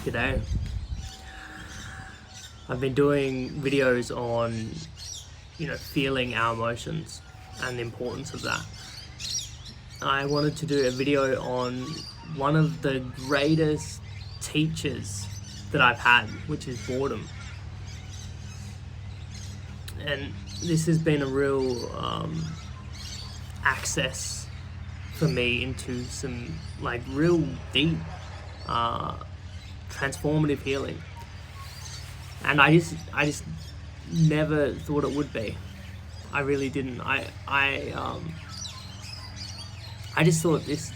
G'day. I've been doing videos on, feeling our emotions and the importance of that. I wanted to do a video on one of the greatest teachers that I've had, which is boredom. And this has been a real access for me into some real deep transformative healing. And I just never thought it would be. I really didn't. I just thought this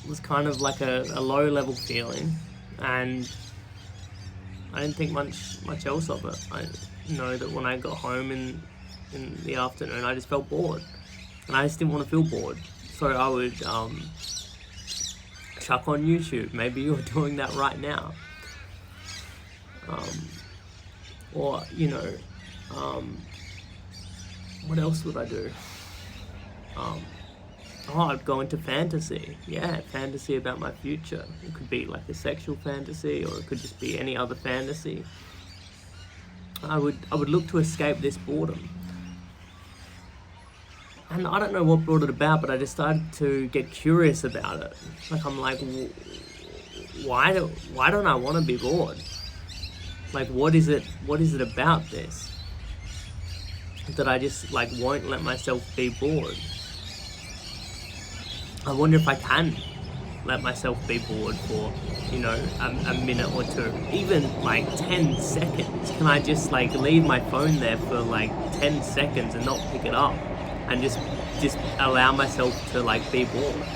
was kind of like a low level feeling, and I didn't think much else of it. I know that when I got home in the afternoon, I just felt bored, and I just didn't want to feel bored. So I would chuck on YouTube. Maybe you're doing that right now. Or what else would I do? I'd go into fantasy. Yeah, fantasy about my future. It could be like a sexual fantasy, or it could just be any other fantasy. I would look to escape this boredom. And I don't know what brought it about, but I just started to get curious about it. I'm like, why don't I want to be bored? What is it about this that I just won't let myself be bored? I wonder if I can let myself be bored for a minute or two, even 10 seconds. Can I just leave my phone there for 10 seconds and not pick it up, and just allow myself to be bored?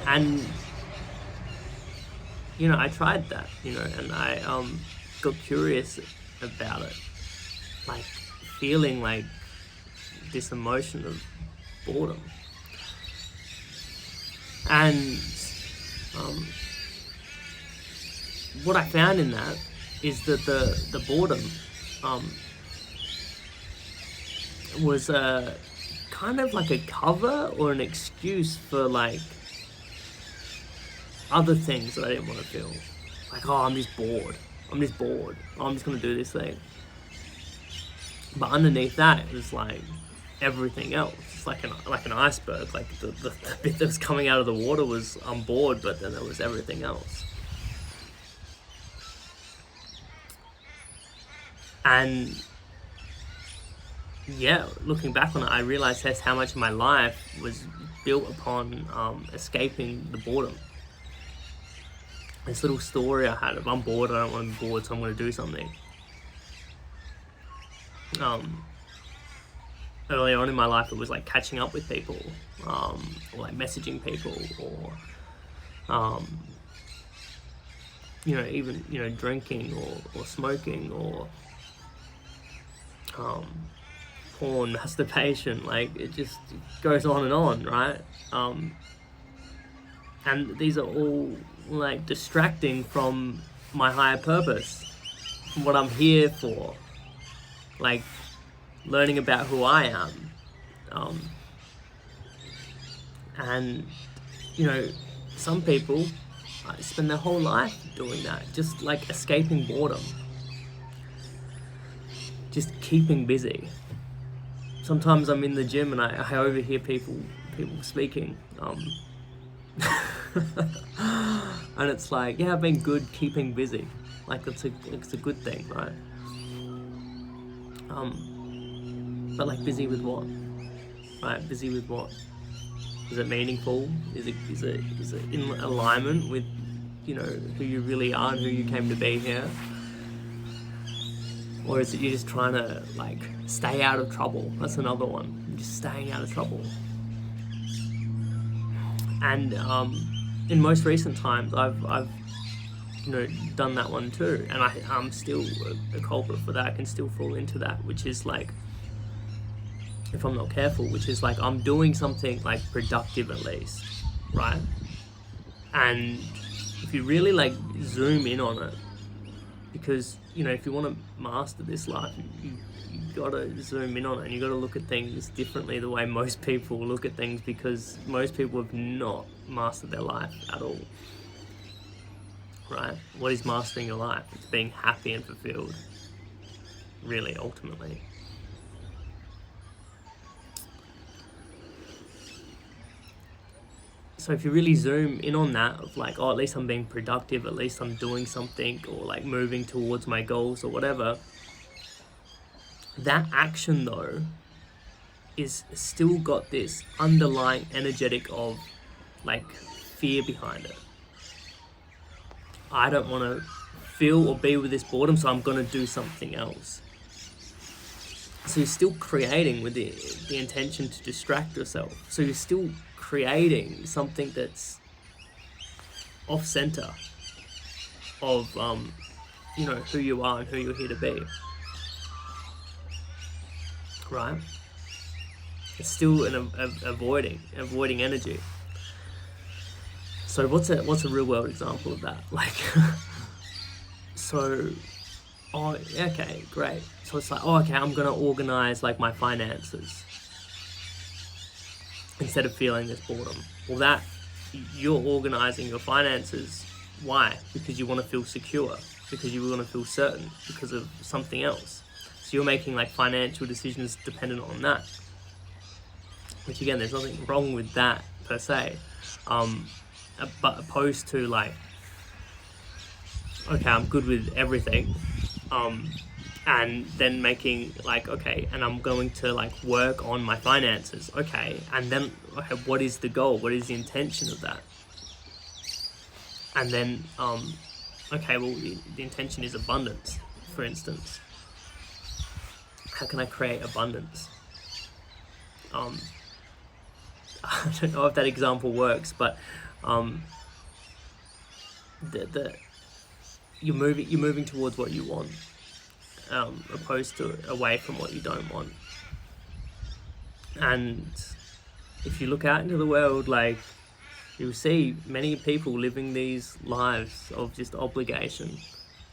And I tried that, and I got curious about it, feeling this emotion of boredom. And what I found in that is that the boredom was kind of like a cover or an excuse for other things that I didn't want to feel. I'm just bored. Oh, I'm just going to do this thing. But underneath that, it was everything else. It's like an iceberg. The bit that was coming out of the water was, I'm bored, but then there was everything else. And yeah, looking back on it, I realized that's how much of my life was built upon escaping the boredom. This little story I had of, I'm bored, I don't want to be bored, so I'm going to do something. Earlier on in my life, it was catching up with people, or messaging people, or even drinking or smoking, or porn, masturbation. It just goes on, right? And these are all distracting from my higher purpose, from what I'm here for, learning about who I am. And some people spend their whole life doing that, just escaping boredom, just keeping busy. Sometimes I'm in the gym and I overhear people speaking, and it's yeah, I've been good keeping busy. It's a good thing, right? But busy with what? Right? Busy with what? Is it meaningful? Is it in alignment with who you really are and who you came to be here? Or is it you're just trying to stay out of trouble? That's another one. You're just staying out of trouble. And in most recent times, I've done that one too, and I'm still a culprit for that. I can still fall into that, which is if I'm not careful, which is I'm doing something productive at least, right? And if you really zoom in on it, because if you want to master this life, you gotta zoom in on it, and you gotta look at things differently the way most people look at things, because most people have not mastered their life at all. right? What is mastering your life? It's being happy and fulfilled, really, ultimately. So if you really zoom in on that, of like, oh, at least I'm being productive, at least I'm doing something, or like moving towards my goals or whatever, that action though is still got this underlying energetic of like fear behind it. I don't want to feel or be with this boredom, so I'm going to do something else. So you're still creating with the intention to distract yourself. So you're still creating something that's off center of who you are and who you're here to be, right? It's still an avoiding energy. So what's a real world example of that? Like, so, oh, okay, great. So it's like, oh, okay, I'm gonna organize like my finances instead of feeling this boredom. Well, that you're organizing your finances. Why? Because you want to feel secure. Because you want to feel certain. Because of something else. So you're making like financial decisions dependent on that. Which again, there's nothing wrong with that per se. But opposed to like, okay, I'm good with everything, and then making like, okay, and I'm going to like work on my finances, okay, and then okay, what is the goal? What is the intention of that? And then, okay, well, the intention is abundance, for instance. How can I create abundance? I don't know if that example works, but you're moving towards what you want, opposed to away from what you don't want. And if you look out into the world, like, you'll see many people living these lives of just obligation.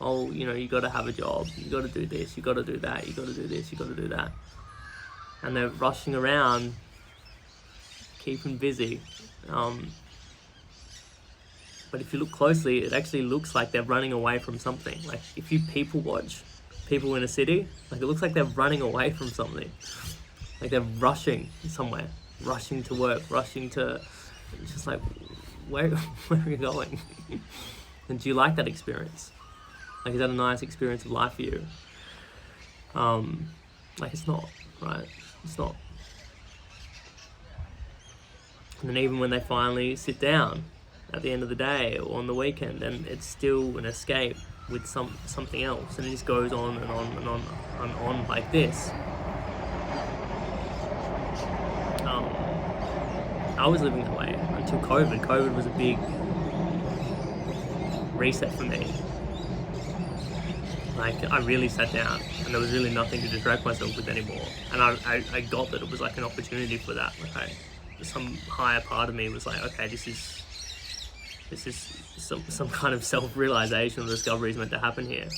Oh, you got to have a job, you got to do this, you got to do that, you got to do this, you got to do that, and they're rushing around, keeping busy. But if you look closely, it actually looks like they're running away from something. Like, if you people watch people in a city, like, it looks like they're running away from something. Like, they're rushing somewhere, rushing to work, rushing to... It's just like, where are you going? And do you like that experience? Like, is that a nice experience of life for you? Like, it's not, right? It's not. And then even when they finally sit down at the end of the day or on the weekend, and it's still an escape with something else, and it just goes on and on and on and on like this. I was living that way until COVID. COVID was a big reset for me. Like, I really sat down, and there was really nothing to distract myself with anymore. And I got that it was like an opportunity for that. Like, some higher part of me was like, okay, this is some kind of self-realization or discovery is meant to happen here.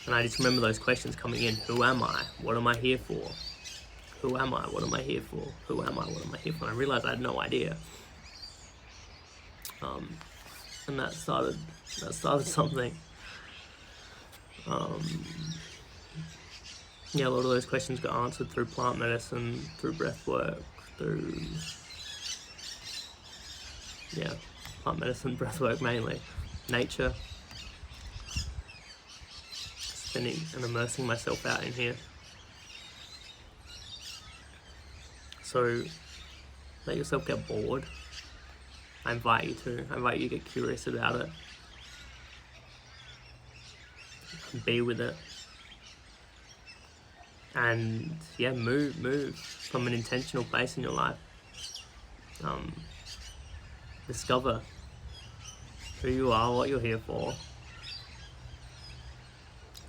And I just remember those questions coming in. Who am I? What am I here for? Who am I? What am I here for? Who am I? What am I here for? And I realized I had no idea. And that started something. Yeah, a lot of those questions got answered through plant medicine, through breath work, through plant medicine, breath work mainly, nature, spending and immersing myself out in here. So let yourself get bored. I invite you to get curious about it. Be with it. And yeah, move from an intentional place in your life. Discover who you are, what you're here for,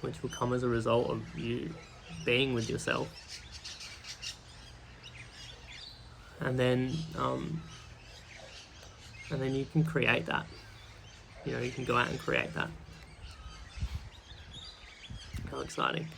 which will come as a result of you being with yourself. And then you can create that. You can go out and create that. How exciting.